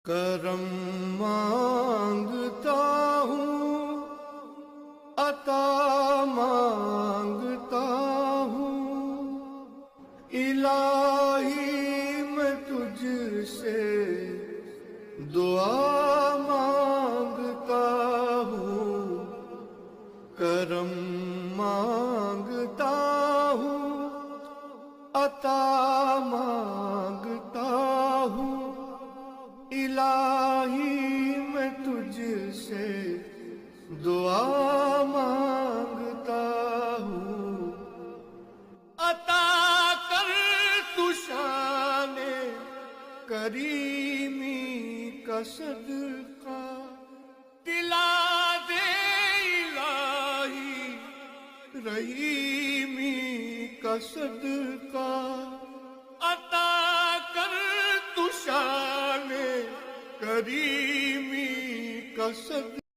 کرم مانگتا ہوں، عطا مانگتا ہوں، الہی میں تجھ سے دعا مانگتا ہوں، کرم مانگتا ہوں، عطا مانگتا ہوں، الہی میں تجھ سے دعا مانگتا ہوں، عطا کر تو شان کریمی کا صدقہ، دلا دے الہی رحیمی کا صدقہ، عطا کر تو شان کریمی کا صدقہ۔